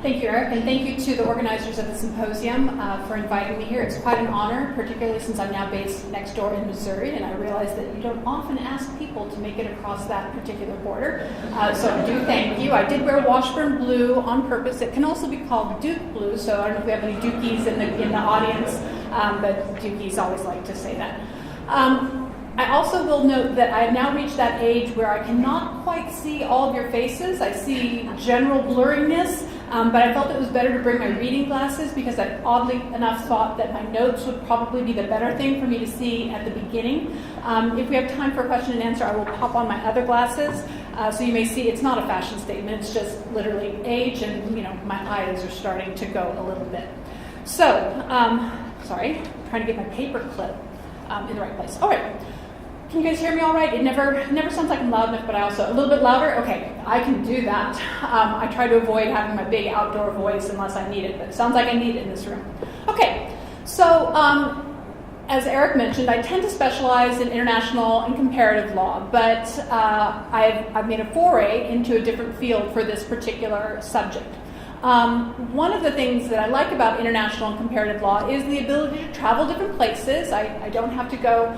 Thank you, Eric, and thank you to the organizers of the symposium for inviting me here. It's quite an honor, particularly since I'm now based next door in Missouri, and I realize that you don't often ask people to make it across that particular border. So I do thank you. I did wear Washburn blue on purpose. It can also be called Duke blue, so I don't know if we have any Dukies in the audience, but Dukies always like to say that. I also will note that I have now reached that age where I cannot quite see all of your faces. I see general blurriness, but I felt it was better to bring my reading glasses because I oddly enough thought that my notes would probably be the better thing for me to see at the beginning. If we have time for question and answer, I will pop on my other glasses. So you may see it's not a fashion statement, it's just literally age, and my eyes are starting to go a little bit. So, sorry, I'm trying to get my paper clip in the right place. All right. Can you guys hear me all right? It never sounds like I'm loud enough, but I also, a little bit louder? Okay, I can do that. I try to avoid having my big outdoor voice unless I need it, but it sounds like I need it in this room. Okay, so as Eric mentioned, I tend to specialize in international and comparative law, but I've made a foray into a different field for this particular subject. One of the things that I like about international and comparative law is the ability to travel different places. I don't have to go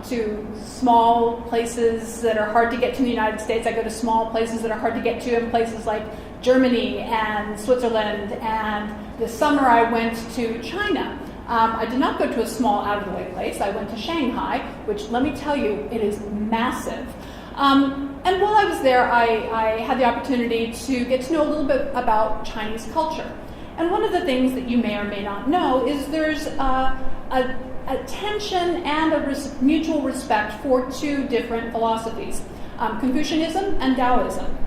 to small places that are hard to get to in the United States. I go to small places that are hard to get to in places like Germany and Switzerland, and this summer I went to China. I did not go to a small out-of-the-way place. I went to Shanghai, which, let me tell you, it is massive. And while I was there, I had the opportunity to get to know a little bit about Chinese culture. And one of the things that you may or may not know is there's a tension and a mutual respect for two different philosophies, Confucianism and Taoism.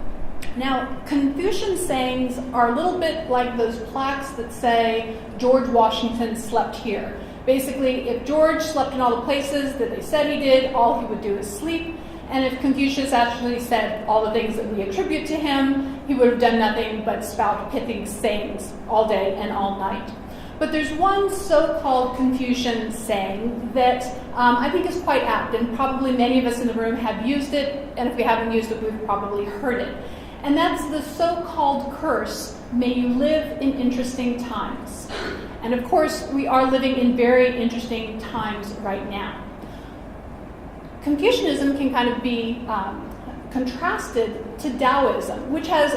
Now, Confucian sayings are a little bit like those plaques that say, George Washington slept here. Basically, if George slept in all the places that they said he did, all he would do is sleep. And if Confucius actually said all the things that we attribute to him, he would have done nothing but spout pithy sayings all day and all night. But there's one so-called Confucian saying that I think is quite apt, and probably many of us in the room have used it, and if we haven't used it, we've probably heard it. And that's the so-called curse, may you live in interesting times. And of course, we are living in very interesting times right now. Confucianism can kind of be contrasted to Taoism, which has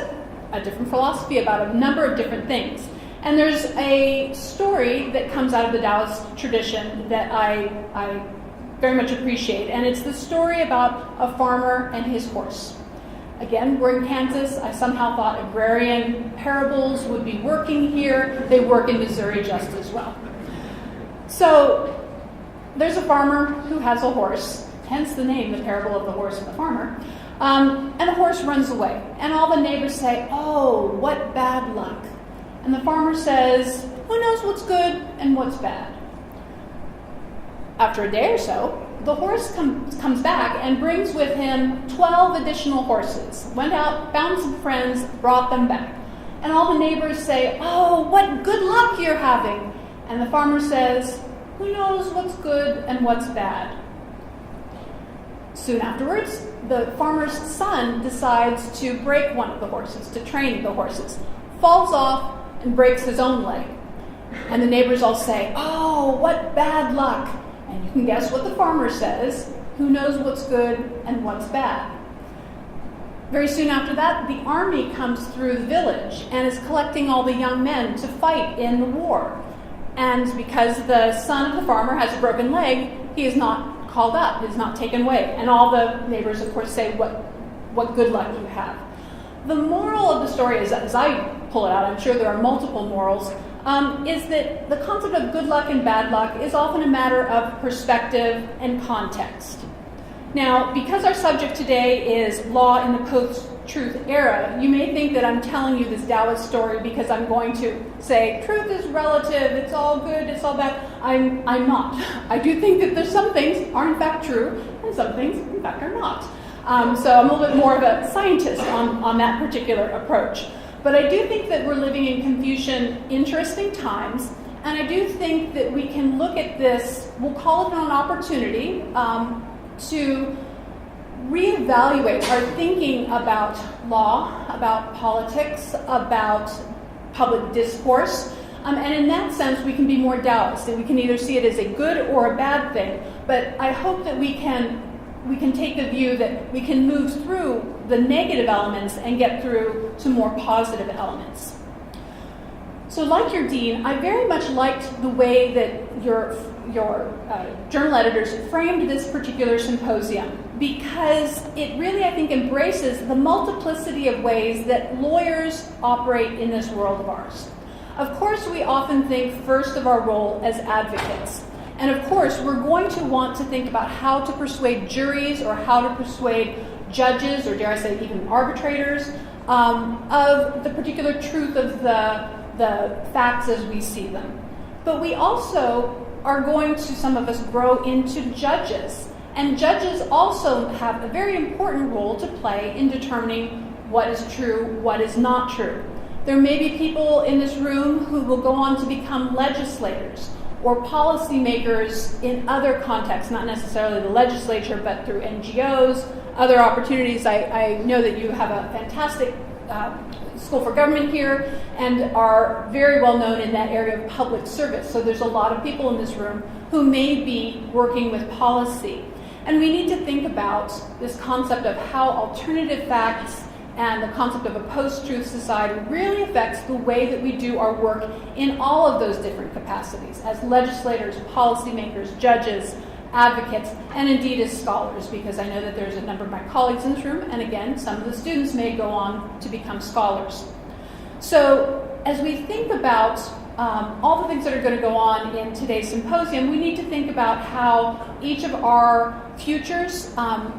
a different philosophy about a number of different things. And there's a story that comes out of the Taoist tradition that I very much appreciate, and it's the story about a farmer and his horse. Again, we're in Kansas. I somehow thought agrarian parables would be working here. They work in Missouri just as well. So there's a farmer who has a horse, hence the name, the parable of the horse and the farmer. And the horse runs away. And all the neighbors say, oh, what bad luck. And the farmer says, who knows what's good and what's bad? After a day or so, the horse comes back and brings with him 12 additional horses. Went out, found some friends, brought them back. And all the neighbors say, oh, what good luck you're having. And the farmer says, who knows what's good and what's bad? Soon afterwards, the farmer's son decides to break one of the horses, to train the horses, falls off and breaks his own leg. And the neighbors all say, oh, what bad luck. And you can guess what the farmer says, who knows what's good and what's bad. Very soon after that, the army comes through the village and is collecting all the young men to fight in the war. And because the son of the farmer has a broken leg, he is not called up, he is not taken away. And all the neighbors, of course, say, what good luck you have. The moral of the story, as I pull it out, I'm sure there are multiple morals, is that the concept of good luck and bad luck is often a matter of perspective and context. Now, because our subject today is law in the post-truth era, you may think that I'm telling you this Taoist story because I'm going to say, truth is relative, it's all good, it's all bad. I'm not. I do think that there's some things are in fact true, and some things, in fact, are not. So I'm a little bit more of a scientist on that particular approach. But I do think that we're living in Confucian interesting times, and I do think that we can look at this, we'll call it an opportunity, to reevaluate our thinking about law, about politics, about public discourse. And in that sense, we can be more Taoist, and we can either see it as a good or a bad thing. But I hope that we can take the view that we can move through the negative elements and get through to more positive elements. So like your dean, I very much liked the way that your journal editors framed this particular symposium, because it really, I think, embraces the multiplicity of ways that lawyers operate in this world of ours. Of course, we often think first of our role as advocates. And of course, we're going to want to think about how to persuade juries or how to persuade judges, or dare I say even arbitrators, of the particular truth of the facts as we see them. But we also are going to, some of us, grow into judges. And judges also have a very important role to play in determining what is true, what is not true. There may be people in this room who will go on to become legislators or policymakers in other contexts, not necessarily the legislature, but through NGOs, other opportunities. I know that you have a fantastic School for Government here and are very well known in that area of public service. So there's a lot of people in this room who may be working with policy. And we need to think about this concept of how alternative facts and the concept of a post-truth society really affects the way that we do our work in all of those different capacities, as legislators, policymakers, judges, advocates, and indeed as scholars, because I know that there's a number of my colleagues in this room, and again, some of the students may go on to become scholars. So as we think about all the things that are going to go on in today's symposium, we need to think about how each of our futures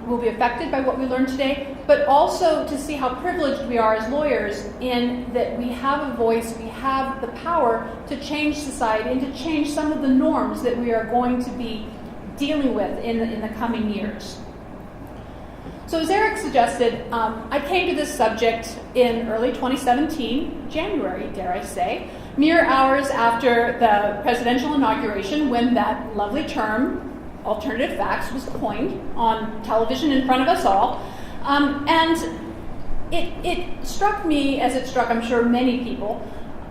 will be affected by what we learned today, but also to see how privileged we are as lawyers in that we have a voice, we have the power to change society and to change some of the norms that we are going to be dealing with in the coming years. So as Eric suggested, I came to this subject in early 2017, January, dare I say, mere hours after the presidential inauguration, when that lovely term, alternative facts, was coined on television in front of us all. And it struck me, as it struck, I'm sure, many people,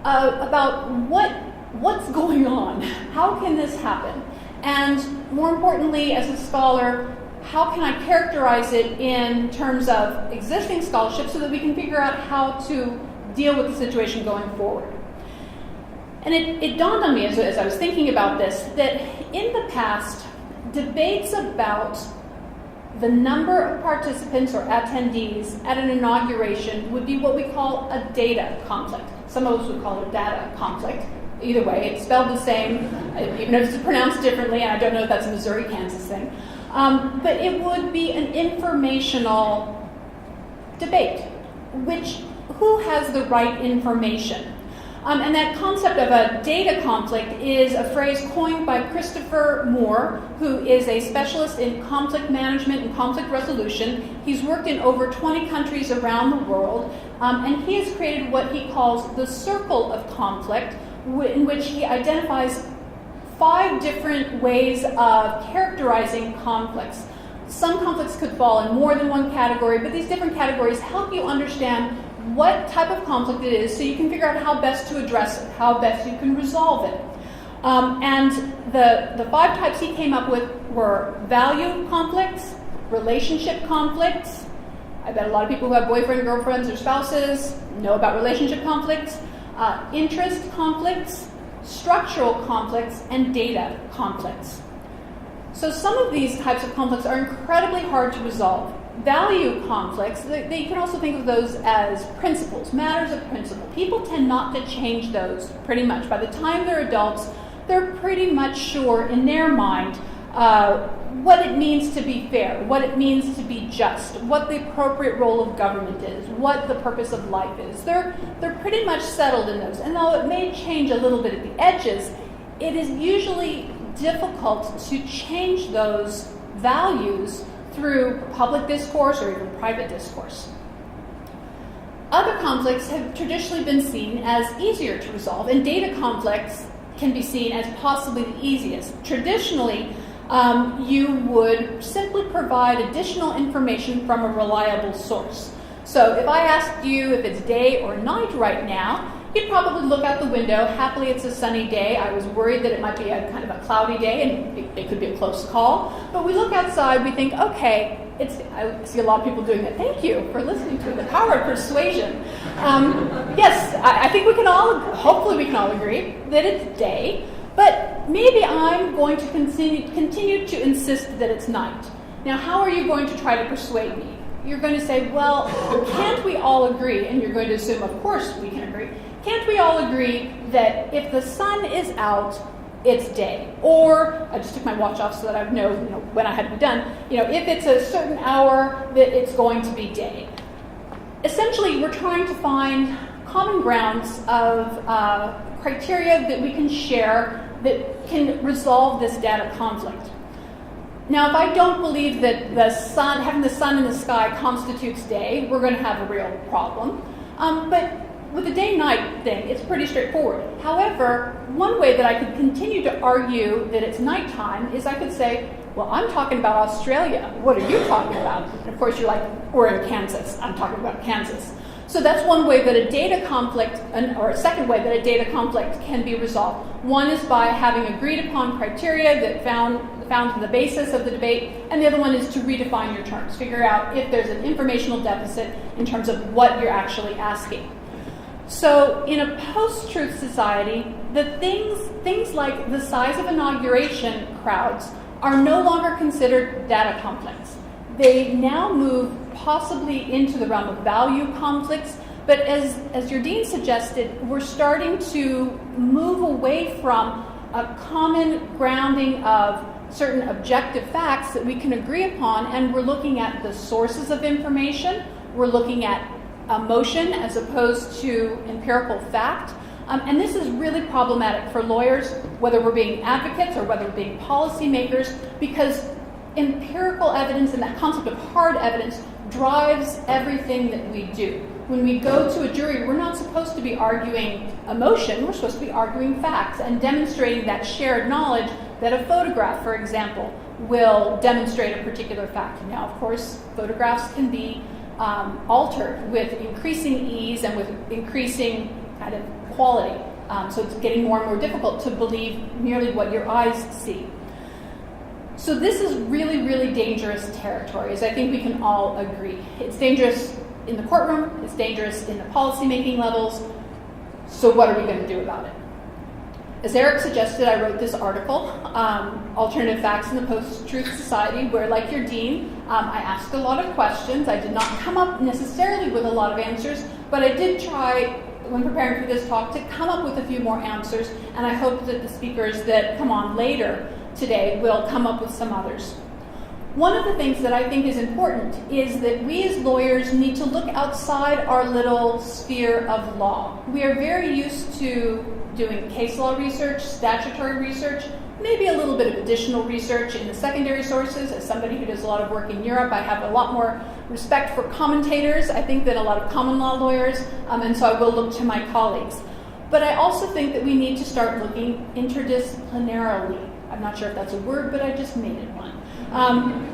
about what's going on? How can this happen? And more importantly, as a scholar, how can I characterize it in terms of existing scholarship so that we can figure out how to deal with the situation going forward? And it dawned on me as I was thinking about this that in the past, debates about the number of participants or attendees at an inauguration would be what we call a data conflict. Some of us would call it data conflict. Either way, it's spelled the same, even if it's pronounced differently, and I don't know if that's a Missouri, Kansas thing. But it would be an informational debate, who has the right information? And that concept of a data conflict is a phrase coined by Christopher Moore, who is a specialist in conflict management and conflict resolution. He's worked in over 20 countries around the world, and he has created what he calls the circle of conflict, in which he identifies 5 different ways of characterizing conflicts. Some conflicts could fall in more than one category, but these different categories help you understand what type of conflict it is so you can figure out how best to address it, how best you can resolve it. And the 5 types he came up with were value conflicts, relationship conflicts. I bet a lot of people who have boyfriend, girlfriends, or spouses know about relationship conflicts, interest conflicts, structural conflicts, and data conflicts. So some of these types of conflicts are incredibly hard to resolve. Value conflicts, you can also think of those as principles, matters of principle. People tend not to change those pretty much. By the time they're adults, they're pretty much sure in their mind what it means to be fair, what it means to be just, what the appropriate role of government is, what the purpose of life is. They're pretty much settled in those. And though it may change a little bit at the edges, it is usually difficult to change those values through public discourse or even private discourse. Other conflicts have traditionally been seen as easier to resolve, and data conflicts can be seen as possibly the easiest. Traditionally, you would simply provide additional information from a reliable source. So if I asked you if it's day or night right now, you'd probably look out the window. Happily, it's a sunny day. I was worried that it might be a kind of a cloudy day, and it could be a close call. But we look outside, we think, okay, I see a lot of people doing that. Thank you for listening to the power of persuasion. Yes, I think hopefully we can all agree that it's day, but maybe I'm going to continue to insist that it's night. Now, how are you going to try to persuade me? You're going to say, well, can't we all agree? And you're going to assume, of course we can agree. Can't we all agree that if the sun is out, it's day? Or, I just took my watch off so that I know when I had to be done. If it's a certain hour, that it's going to be day. Essentially, we're trying to find common grounds of criteria that we can share that can resolve this data conflict. Now, if I don't believe that having the sun in the sky constitutes day, we're going to have a real problem. But with the day-night thing, it's pretty straightforward. However, one way that I could continue to argue that it's nighttime is I could say, well, I'm talking about Australia. What are you talking about? And of course, you're like, we're in Kansas. I'm talking about Kansas. So that's one way that a data conflict, or a second way that a data conflict can be resolved. One is by having agreed upon criteria that found the basis of the debate, and the other one is to redefine your terms, figure out if there's an informational deficit in terms of what you're actually asking. So in a post-truth society, the things like the size of inauguration crowds are no longer considered data conflicts. They now move possibly into the realm of value conflicts, but as your dean suggested, we're starting to move away from a common grounding of certain objective facts that we can agree upon, and we're looking at the sources of information, we're looking at emotion as opposed to empirical fact. And this is really problematic for lawyers, whether we're being advocates or whether we're being policymakers, because empirical evidence and that concept of hard evidence drives everything that we do. When we go to a jury, we're not supposed to be arguing emotion, we're supposed to be arguing facts and demonstrating that shared knowledge that a photograph, for example, will demonstrate a particular fact. Now, of course, photographs can be altered with increasing ease and with increasing kind of quality. So it's getting more and more difficult to believe merely what your eyes see. So this is really, really dangerous territory, as I think we can all agree. It's dangerous in the courtroom, it's dangerous in the policy-making levels. So what are we going to do about it? As Eric suggested, I wrote this article, Alternative Facts in the Post-Truth Society, where, like your dean, I asked a lot of questions. I did not come up necessarily with a lot of answers, but I did try, when preparing for this talk, to come up with a few more answers, and I hope that the speakers that come on later today will come up with some others. One of the things that I think is important is that we as lawyers need to look outside our little sphere of law. We are very used to doing case law research, statutory research, maybe a little bit of additional research in the secondary sources. As somebody who does a lot of work in Europe, I have a lot more respect for commentators, I think, than a lot of common law lawyers, and so I will look to my colleagues. But I also think that we need to start looking interdisciplinarily. I'm not sure if that's a word, but I just made it one.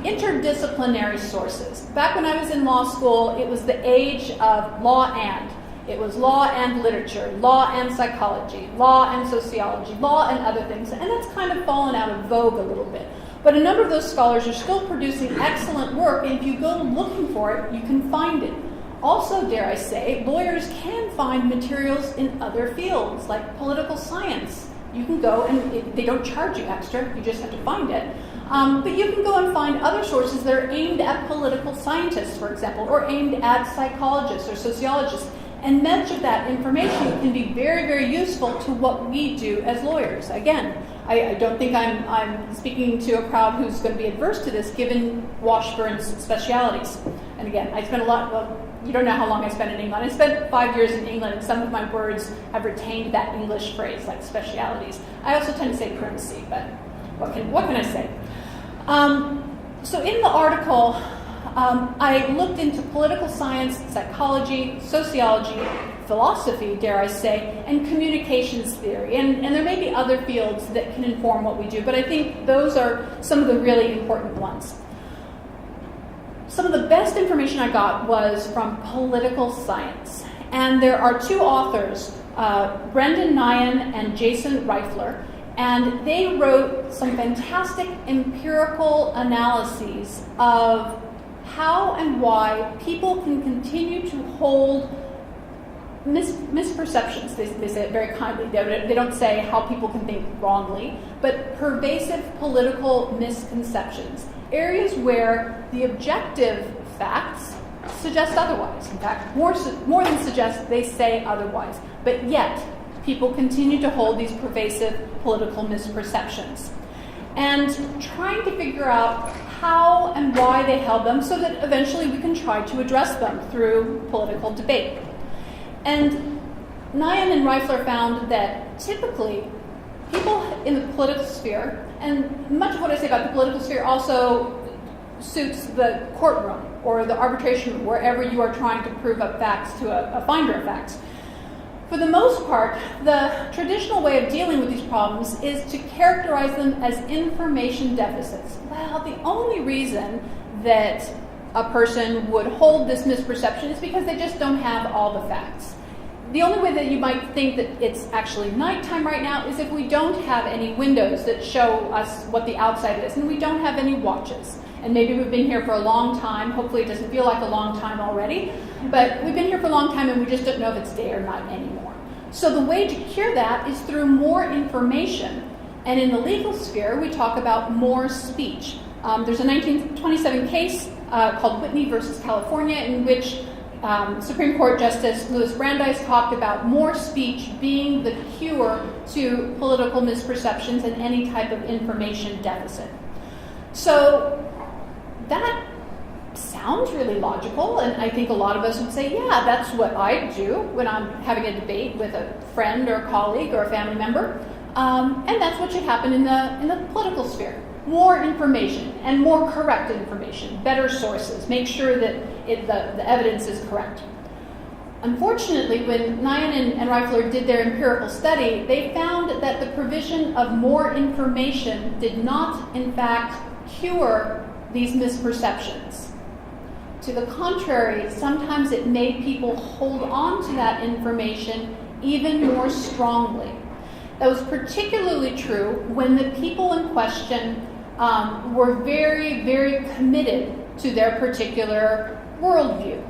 Interdisciplinary sources. Back when I was in law school, it was the age of law and. It was law and literature, law and psychology, law and sociology, law and other things. And that's kind of fallen out of vogue a little bit. But a number of those scholars are still producing excellent work, and if you go looking for it, you can find it. Also, dare I say, lawyers can find materials in other fields, like political science. You can go, and they don't charge you extra, you just have to find it. But you can go and find other sources that are aimed at political scientists, for example, or aimed at psychologists or sociologists. And much of that information can be very, very useful to what we do as lawyers. Again, I don't think I'm speaking to a crowd who's going to be adverse to this, given Washburn's specialities. And again, I spent you don't know how long I spent in England. I spent 5 years in England, and some of my words have retained that English phrase, like specialities. I also tend to say primacy, but what can I say? So in the article, I looked into political science, psychology, sociology, philosophy, dare I say, and communications theory. And there may be other fields that can inform what we do, but I think those are some of the really important ones. Some of the best information I got was from political science. And there are two authors, Brendan Nyan and Jason Reifler, and they wrote some fantastic empirical analyses of how and why people can continue to hold misperceptions. They say it very kindly. They don't say how people can think wrongly, but pervasive political misconceptions. Areas where the objective facts suggest otherwise. In fact, more than suggest, they say otherwise. But yet, people continue to hold these pervasive political misperceptions. And trying to figure out how and why they held them so that eventually we can try to address them through political debate. And Nyan and Reifler found that typically people in the political sphere, and much of what I say about the political sphere also suits the courtroom or the arbitration room, wherever you are trying to prove up facts to a finder of facts. For the most part, the traditional way of dealing with these problems is to characterize them as information deficits. Well, the only reason that a person would hold this misperception is because they just don't have all the facts. The only way that you might think that it's actually nighttime right now is if we don't have any windows that show us what the outside is, and we don't have any watches. And maybe we've been here for a long time. Hopefully it doesn't feel like a long time already. But we've been here for a long time and we just don't know if it's day or night anymore. So the way to cure that is through more information. And in the legal sphere, we talk about more speech. There's a 1927 case called Whitney versus California in which Supreme Court Justice Louis Brandeis talked about more speech being the cure to political misperceptions and any type of information deficit. So that sounds really logical, and I think a lot of us would say, yeah, that's what I do when I'm having a debate with a friend or a colleague or a family member, and that's what should happen in the political sphere. More information and more correct information, better sources, make sure that the evidence is correct. Unfortunately, when Nyan and Reifler did their empirical study, they found that the provision of more information did not, in fact, cure these misperceptions. To the contrary, sometimes it made people hold on to that information even more strongly. That was particularly true when the people in question were very, very committed to their particular worldview.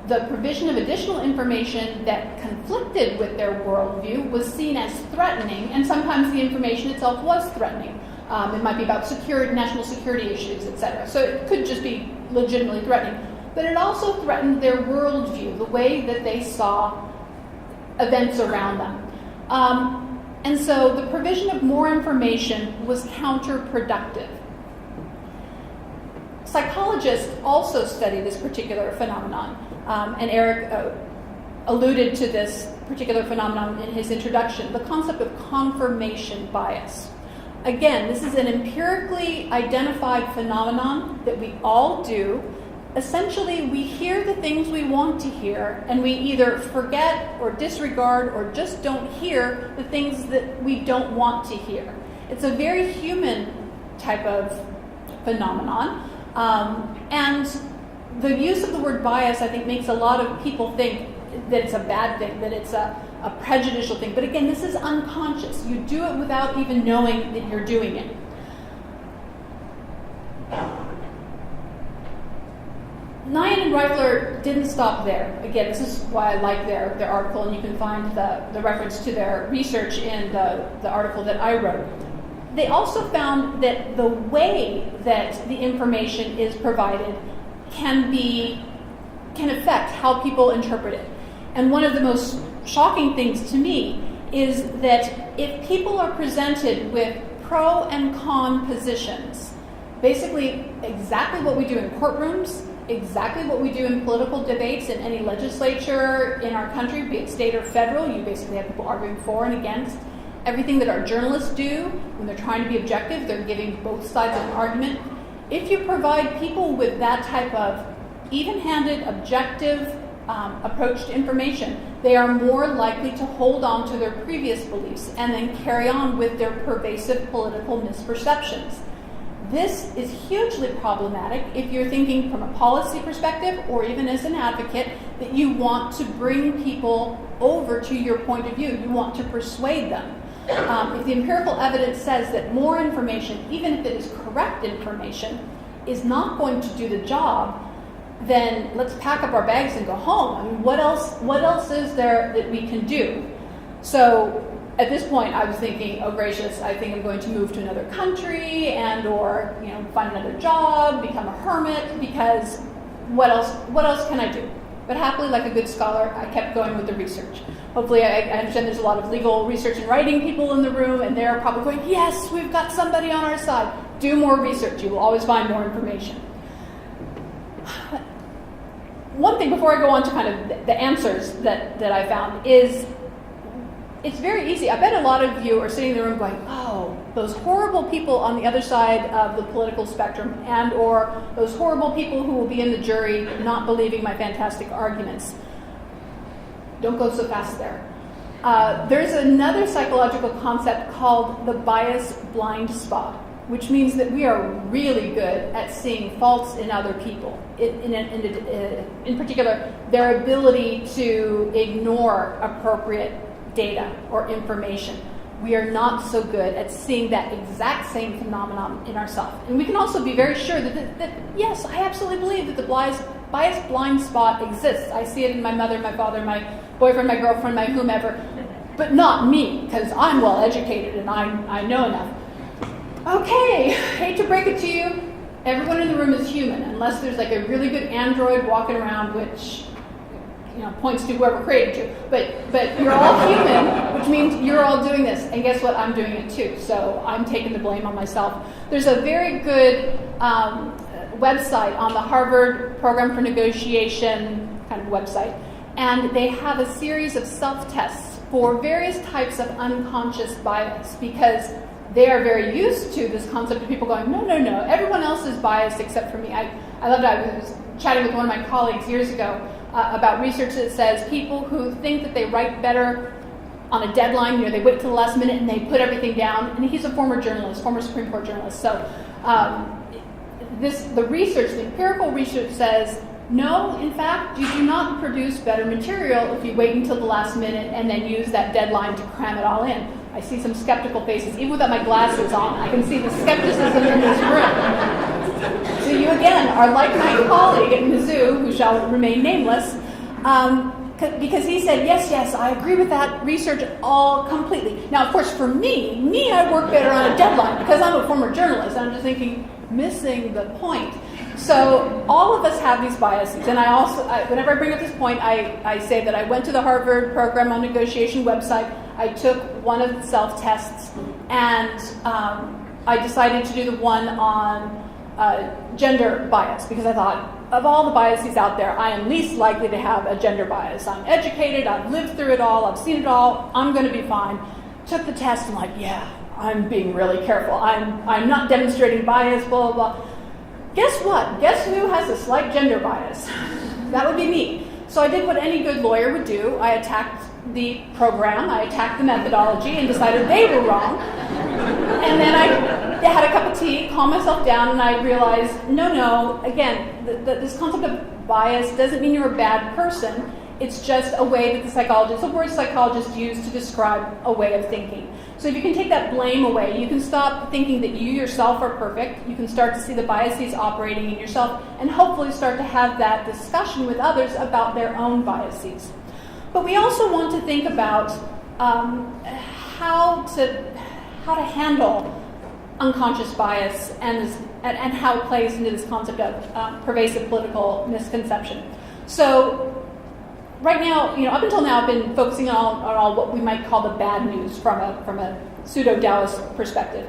The provision of additional information that conflicted with their worldview was seen as threatening, and sometimes the information itself was threatening. It might be about national security issues, etc. So it could just be legitimately threatening. But it also threatened their worldview, the way that they saw events around them. And so the provision of more information was counterproductive. Psychologists also study this particular phenomenon, and Eric alluded to this particular phenomenon in his introduction, the concept of confirmation bias. Again, this is an empirically identified phenomenon that we all do. Essentially, we hear the things we want to hear, and we either forget or disregard or just don't hear the things that we don't want to hear. It's a very human type of phenomenon, and the use of the word bias, I think, makes a lot of people think that it's a bad thing, that it's a prejudicial thing. But again, this is unconscious. You do it without even knowing that you're doing it. Nyan and Reifler didn't stop there. Again, this is why I like their article, and you can find the reference to their research in the article that I wrote. They also found that the way that the information is provided can affect how people interpret it. And one of the most shocking things to me is that if people are presented with pro and con positions, basically exactly what we do in courtrooms, exactly what we do in political debates in any legislature in our country, be it state or federal, you basically have people arguing for and against. Everything that our journalists do when they're trying to be objective, they're giving both sides of an argument. If you provide people with that type of even-handed, objective approach to information, they are more likely to hold on to their previous beliefs and then carry on with their pervasive political misperceptions. This is hugely problematic if you're thinking from a policy perspective or even as an advocate that you want to bring people over to your point of view. You want to persuade them. If the empirical evidence says that more information, even if it is correct information, is not going to do the job, then let's pack up our bags and go home. I mean, what else is there that we can do? So at this point, I was thinking, oh gracious, I think I'm going to move to another country and or find another job, become a hermit, because what else can I do? But happily, like a good scholar, I kept going with the research. Hopefully, I understand there's a lot of legal research and writing people in the room, and they're probably going, yes, we've got somebody on our side. Do more research. You will always find more information. One thing before I go on to kind of the answers that I found is it's very easy. I bet a lot of you are sitting in the room going, oh, those horrible people on the other side of the political spectrum and or those horrible people who will be in the jury not believing my fantastic arguments. Don't go so fast there. There's another psychological concept called the bias blind spot, which means that we are really good at seeing faults in other people. In particular, their ability to ignore appropriate data or information. We are not so good at seeing that exact same phenomenon in ourselves. And we can also be very sure that yes, I absolutely believe that the bias blind spot exists. I see it in my mother, my father, my boyfriend, my girlfriend, my whomever, but not me, because I'm well educated and I know enough. Okay, hate to break it to you, everyone in the room is human, unless there's like a really good android walking around, which points to whoever created you. But you're all human, which means you're all doing this. And guess what? I'm doing it too. So I'm taking the blame on myself. There's a very good website on the Harvard Program for Negotiation kind of website. And they have a series of self-tests for various types of unconscious bias because they are very used to this concept of people going, no, everyone else is biased except for me. I loved it. I was chatting with one of my colleagues years ago about research that says people who think that they write better on a deadline, they wait till the last minute and they put everything down. And he's a former journalist, former Supreme Court journalist. So the empirical research says, no, in fact, you do not produce better material if you wait until the last minute and then use that deadline to cram it all in. I see some skeptical faces. Even without my glasses on, I can see the skepticism in this room. So you, again, are like my colleague at Mizzou, who shall remain nameless, because he said, yes, I agree with that research all completely. Now, of course, for me, I work better on a deadline because I'm a former journalist. I'm just thinking, missing the point. So all of us have these biases. And I also, whenever I bring up this point, I say that I went to the Harvard Program on Negotiation website. I took one of the self-tests, and I decided to do the one on gender bias because I thought, of all the biases out there, I am least likely to have a gender bias. I'm educated, I've lived through it all, I've seen it all, I'm going to be fine. Took the test, and like, yeah, I'm being really careful. I'm not demonstrating bias, blah, blah, blah. Guess what? Guess who has a slight gender bias? That would be me. So I did what any good lawyer would do. I attacked the program, I attacked the methodology, and decided they were wrong. And then I had a cup of tea, calmed myself down, and I realized, no, again, this concept of bias doesn't mean you're a bad person. It's just a way that it's a word psychologists use to describe a way of thinking. So if you can take that blame away, you can stop thinking that you yourself are perfect. You can start to see the biases operating in yourself and hopefully start to have that discussion with others about their own biases. But we also want to think about how to handle unconscious bias and how it plays into this concept of pervasive political misconception. So right now, up until now, I've been focusing on all what we might call the bad news from a pseudo-Taoist perspective.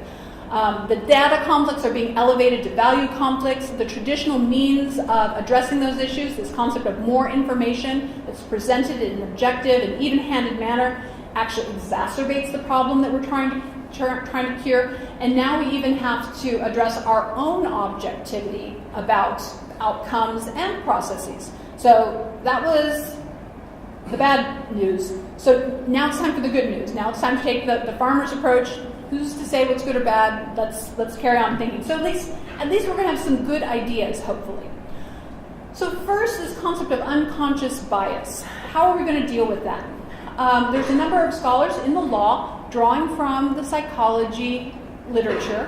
The data conflicts are being elevated to value conflicts. The traditional means of addressing those issues, this concept of more information that's presented in an objective and even-handed manner, actually exacerbates the problem that we're trying to cure. And now we even have to address our own objectivity about outcomes and processes. So that was the bad news. So now it's time for the good news. Now it's time to take the farmer's approach. who's to say what's good or bad? Let's carry on thinking. So at least we're going to have some good ideas, hopefully. So first, this concept of unconscious bias. How are we going to deal with that? There's a number of scholars in the law, drawing from the psychology literature,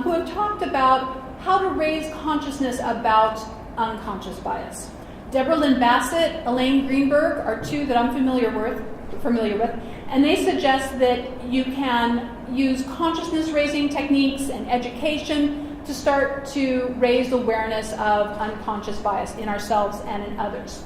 who have talked about how to raise consciousness about unconscious bias. Deborah Lynn Bassett, Elaine Greenberg are two that I'm familiar with, and they suggest that you can use consciousness-raising techniques and education to start to raise awareness of unconscious bias in ourselves and in others.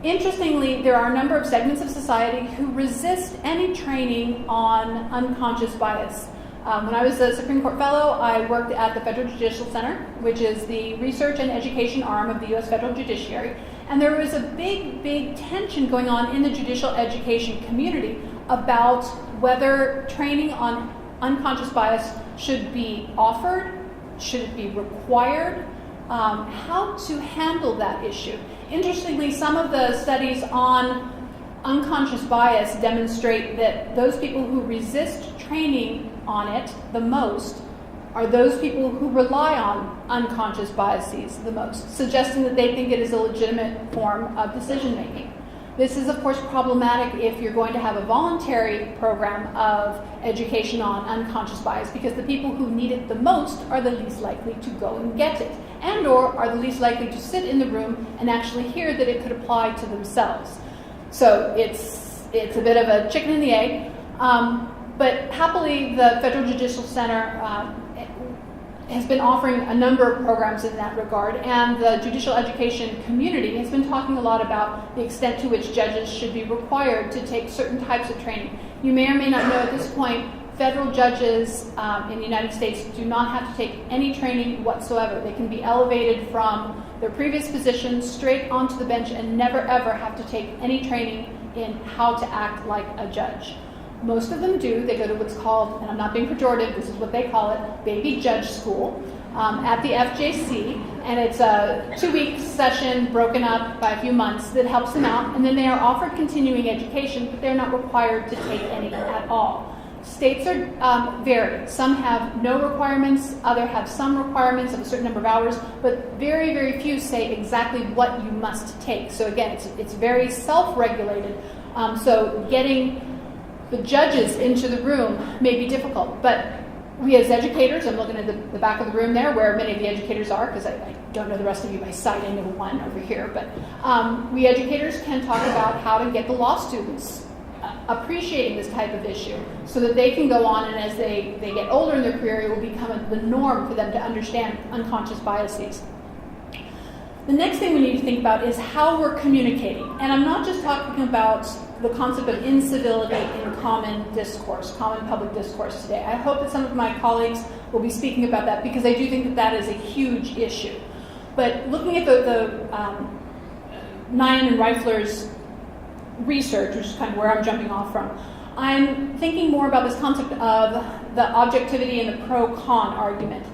Interestingly, there are a number of segments of society who resist any training on unconscious bias. When I was a Supreme Court Fellow, I worked at the Federal Judicial Center, which is the research and education arm of the U.S. Federal Judiciary, and there was a big tension going on in the judicial education community about whether training on unconscious bias should be offered, should it be required, how to handle that issue. Interestingly, some of the studies on unconscious bias demonstrate that those people who resist training on it the most are those people who rely on unconscious biases the most, suggesting that they think it is a legitimate form of decision making. This is, of course, problematic if you're going to have a voluntary program of education on unconscious bias, because the people who need it the most are the least likely to go and get it, and or are the least likely to sit in the room and actually hear that it could apply to themselves. So it's a bit of a chicken and the egg, but happily the Federal Judicial Center has been offering a number of programs in that regard, and the judicial education community has been talking a lot about the extent to which judges should be required to take certain types of training. You may or may not know at this point, federal judges in the United States do not have to take any training whatsoever. They can be elevated from their previous position straight onto the bench and never ever have to take any training in how to act like a judge. Most of them do. They go to what's called, and I'm not being pejorative, this is what they call it, baby judge school at the FJC, and it's a 2-week session broken up by a few months that helps them out, and then they are offered continuing education, but they're not required to take any at all. States are vary. Some have no requirements, others have some requirements of a certain number of hours, but very, very few say exactly what you must take. So again, it's very self-regulated, so getting the judges into the room may be difficult, but we as educators, I'm looking at the back of the room there where many of the educators are, because I don't know the rest of you by sight, I know one over here, but we educators can talk about how to get the law students appreciating this type of issue so that they can go on, and as they get older in their career, it will become the norm for them to understand unconscious biases. The next thing we need to think about is how we're communicating. And I'm not just talking about the concept of incivility in common discourse, common public discourse today. I hope that some of my colleagues will be speaking about that, because I do think that is a huge issue. But looking at the Nyan and Reifler's research, which is kind of where I'm jumping off from, I'm thinking more about this concept of the objectivity and the pro-con argument.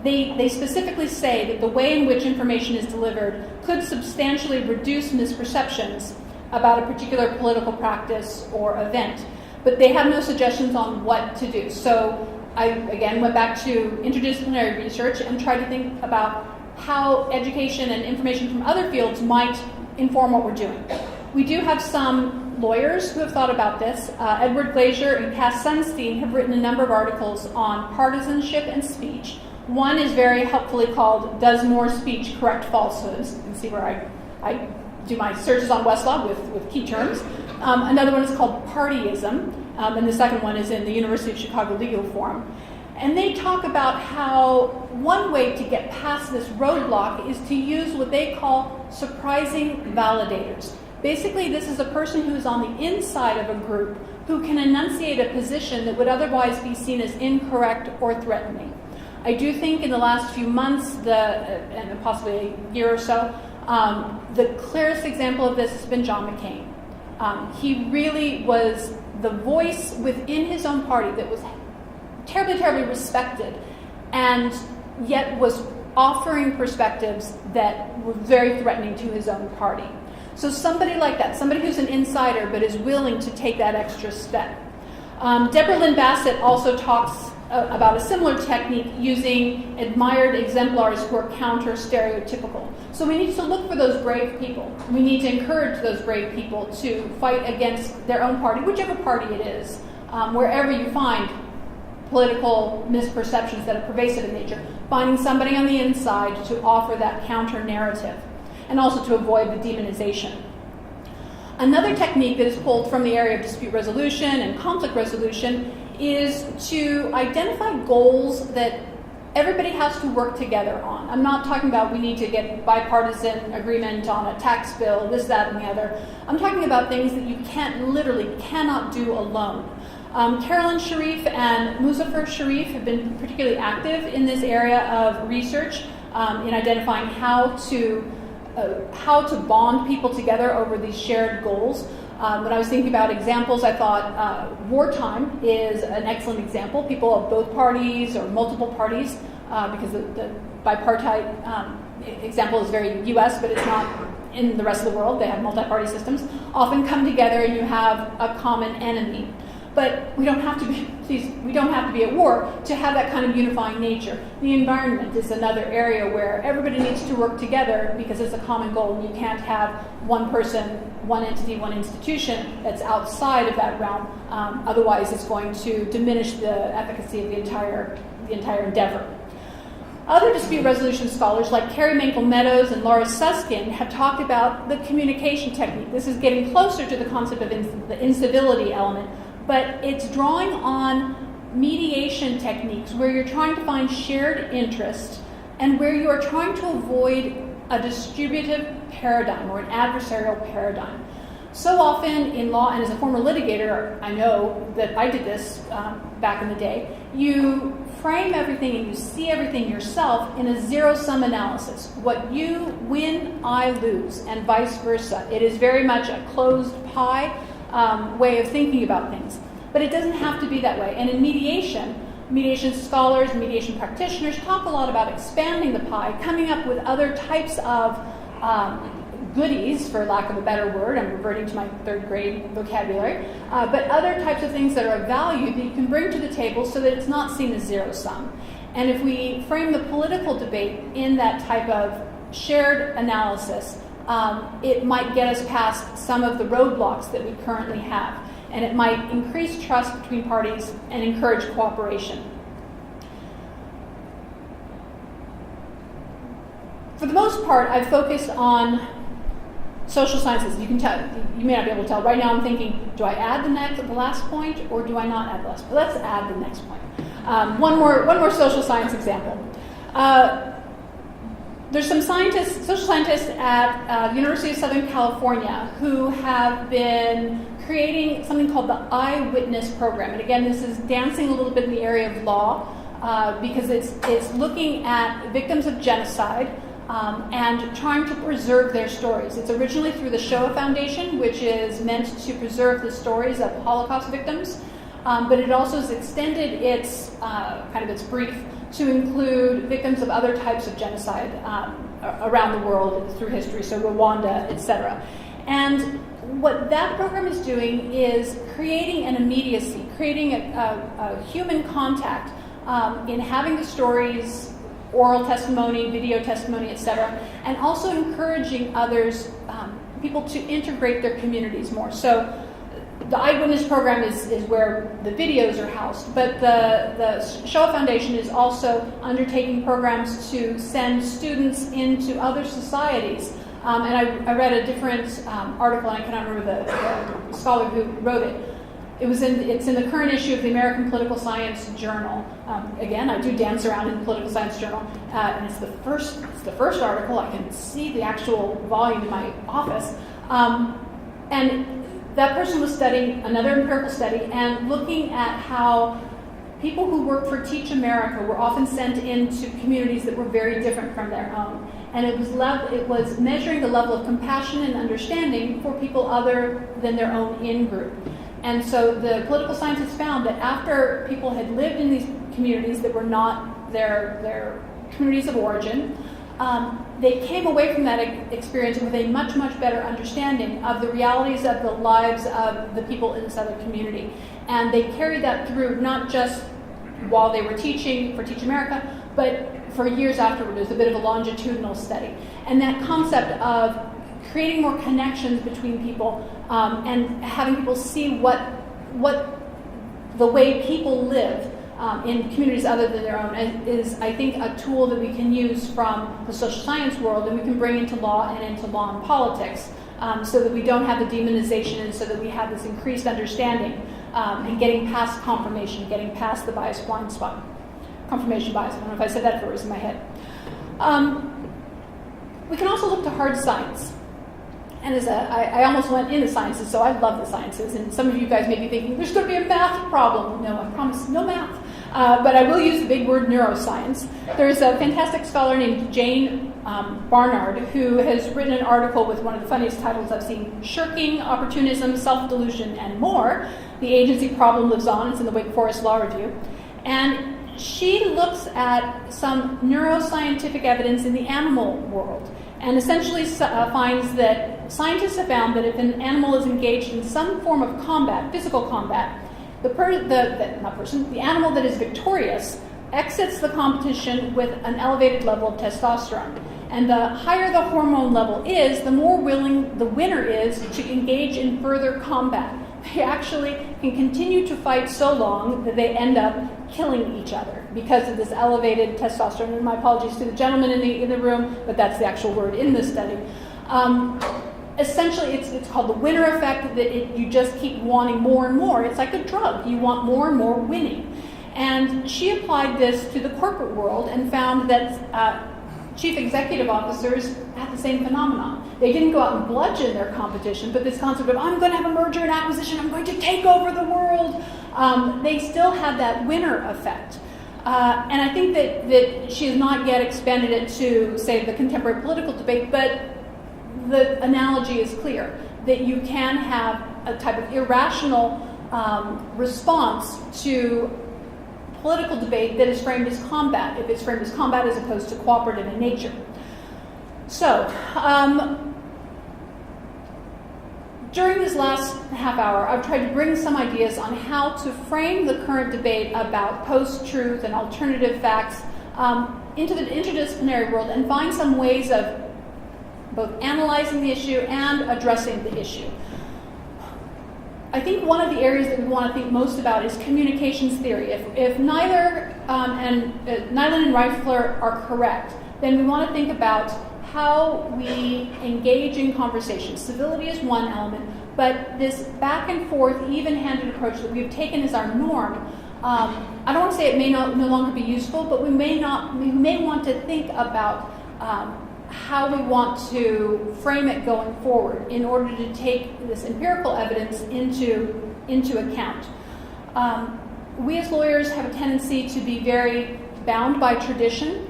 They specifically say that the way in which information is delivered could substantially reduce misperceptions about a particular political practice or event, but they have no suggestions on what to do. So I, again, went back to interdisciplinary research and tried to think about how education and information from other fields might inform what we're doing. We do have some lawyers who have thought about this. Edward Glaser and Cass Sunstein have written a number of articles on partisanship and speech. One is very helpfully called, Does More Speech Correct Falsehoods? You can see where I do my searches on Westlaw with key terms. Another one is called Partyism, and the second one is in the University of Chicago Legal Forum. And they talk about how one way to get past this roadblock is to use what they call surprising validators. Basically, this is a person who is on the inside of a group who can enunciate a position that would otherwise be seen as incorrect or threatening. I do think in the last few months, and possibly a year or so, the clearest example of this has been John McCain. He really was the voice within his own party that was terribly, terribly respected, and yet was offering perspectives that were very threatening to his own party. So somebody like that, somebody who's an insider but is willing to take that extra step. Deborah Lynn Bassett also talks about a similar technique using admired exemplars who are counter-stereotypical. So we need to look for those brave people. We need to encourage those brave people to fight against their own party, whichever party it is, wherever you find political misperceptions that are pervasive in nature, finding somebody on the inside to offer that counter-narrative, and also to avoid the demonization. Another technique that is pulled from the area of dispute resolution and conflict resolution is to identify goals that everybody has to work together on. I'm not talking about we need to get bipartisan agreement on a tax bill, this, that, and the other. I'm talking about things that you cannot do alone. Carolyn Sharif and Muzaffar Sharif have been particularly active in this area of research in identifying how to bond people together over these shared goals. When I was thinking about examples, I thought wartime is an excellent example. People of both parties or multiple parties, because the bipartite example is very U.S., but it's not in the rest of the world. They have multi-party systems. Often come together and you have a common enemy. But we don't have to be at war to have that kind of unifying nature. The environment is another area where everybody needs to work together because it's a common goal. You can't have one person, one entity, one institution that's outside of that realm. Otherwise, it's going to diminish the efficacy of the entire endeavor. Other dispute resolution scholars like Carrie Mankell-Meadows and Laura Susskind have talked about the communication technique. This is getting closer to the concept of the incivility element, but it's drawing on mediation techniques where you're trying to find shared interest and where you are trying to avoid a distributive paradigm or an adversarial paradigm. So often in law, and as a former litigator, I know that I did this back in the day, you frame everything and you see everything yourself in a zero-sum analysis. What you win, I lose, and vice versa. It is very much a closed pie way of thinking about things. But it doesn't have to be that way. And in mediation scholars, mediation practitioners talk a lot about expanding the pie, coming up with other types of goodies, for lack of a better word. I'm reverting to my third grade vocabulary. But other types of things that are of value that you can bring to the table so that it's not seen as zero-sum. And if we frame the political debate in that type of shared analysis, it might get us past some of the roadblocks that we currently have, and it might increase trust between parties and encourage cooperation. For the most part, I've focused on social sciences. You may not be able to tell. Right now I'm thinking, do I add the last point, or do I not add the last point? Let's add the next point. One more social science example. There's some social scientists at the University of Southern California who have been creating something called the Eyewitness Program. And again, this is dancing a little bit in the area of law because it's looking at victims of genocide and trying to preserve their stories. It's originally through the Shoah Foundation, which is meant to preserve the stories of Holocaust victims, but it also has extended its brief to include victims of other types of genocide around the world through history, so Rwanda, etc. And what that program is doing is creating an immediacy, creating a human contact in having the stories, oral testimony, video testimony, etc., and also encouraging others, people to integrate their communities more. So the Eyewitness Program is where the videos are housed, but the Shoah Foundation is also undertaking programs to send students into other societies. And I read a different article, and I cannot remember the scholar who wrote it. It's in the current issue of the American Political Science Journal. Again, I do dance around in the Political Science Journal, and it's the first article. I can see the actual volume in my office, and that person was studying another empirical study and looking at how people who worked for Teach America were often sent into communities that were very different from their own. And it was measuring the level of compassion and understanding for people other than their own in-group. And so the political scientists found that after people had lived in these communities that were not their communities of origin, they came away from that experience with a much, much better understanding of the realities of the lives of the people in this other community. And they carried that through not just while they were teaching for Teach America, but for years afterward. It was a bit of a longitudinal study. And that concept of creating more connections between people and having people see what the way people live in communities other than their own is, I think, a tool that we can use from the social science world and we can bring into law and into law and politics so that we don't have the demonization and so that we have this increased understanding and getting past confirmation, getting past the bias blind spot. Confirmation bias, I don't know if I said that before, it was in my head. We can also look to hard science. And I almost went into sciences, so I love the sciences. And some of you guys may be thinking, there's going to be a math problem. No, I promise, no math. But I will use the big word neuroscience. There's a fantastic scholar named Jane Barnard who has written an article with one of the funniest titles I've seen, Shirking, Opportunism, Self-Delusion, and More. The Agency Problem Lives On. It's in the Wake Forest Law Review. And she looks at some neuroscientific evidence in the animal world and essentially finds that scientists have found that if an animal is engaged in some form of combat, physical combat, the animal that is victorious exits the competition with an elevated level of testosterone. And the higher the hormone level is, the more willing the winner is to engage in further combat. They actually can continue to fight so long that they end up killing each other because of this elevated testosterone. And my apologies to the gentleman in the room, but that's the actual word in this study. Essentially, it's called the winner effect, that you just keep wanting more and more. It's like a drug. You want more and more winning. And she applied this to the corporate world and found that chief executive officers had the same phenomenon. They didn't go out and bludgeon their competition, but this concept of, I'm going to have a merger and acquisition, I'm going to take over the world, they still have that winner effect. And I think that she has not yet expanded it to, say, the contemporary political debate, but the analogy is clear, that you can have a type of irrational response to political debate that is framed as combat, if it's framed as combat as opposed to cooperative in nature. So, during this last half hour, I've tried to bring some ideas on how to frame the current debate about post-truth and alternative facts into the interdisciplinary world and find some ways of both analyzing the issue and addressing the issue. I think one of the areas that we want to think most about is communications theory. If Nyland and Reifler are correct, then we want to think about how we engage in conversation. Civility is one element, but this back and forth, even-handed approach that we've taken as our norm, I don't want to say it may no longer be useful, but we may want to think about how we want to frame it going forward in order to take this empirical evidence into account. We as lawyers have a tendency to be very bound by tradition.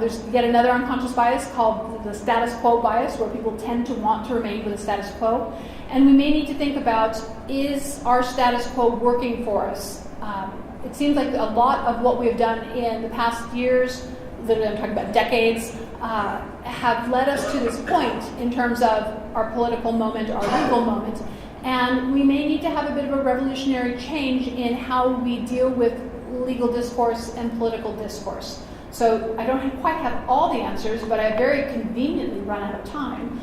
There's yet another unconscious bias called the status quo bias, where people tend to want to remain with the status quo. And we may need to think about, is our status quo working for us? It seems like a lot of what we've done in the past years, literally I'm talking about decades, have led us to this point in terms of our political moment, our legal moment. And we may need to have a bit of a revolutionary change in how we deal with legal discourse and political discourse. So I don't quite have all the answers, but I very conveniently run out of time.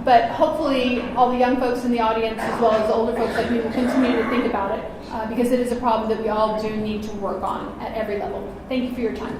But hopefully all the young folks in the audience, as well as the older folks like me, will continue to think about it, because it is a problem that we all do need to work on at every level. Thank you for your time.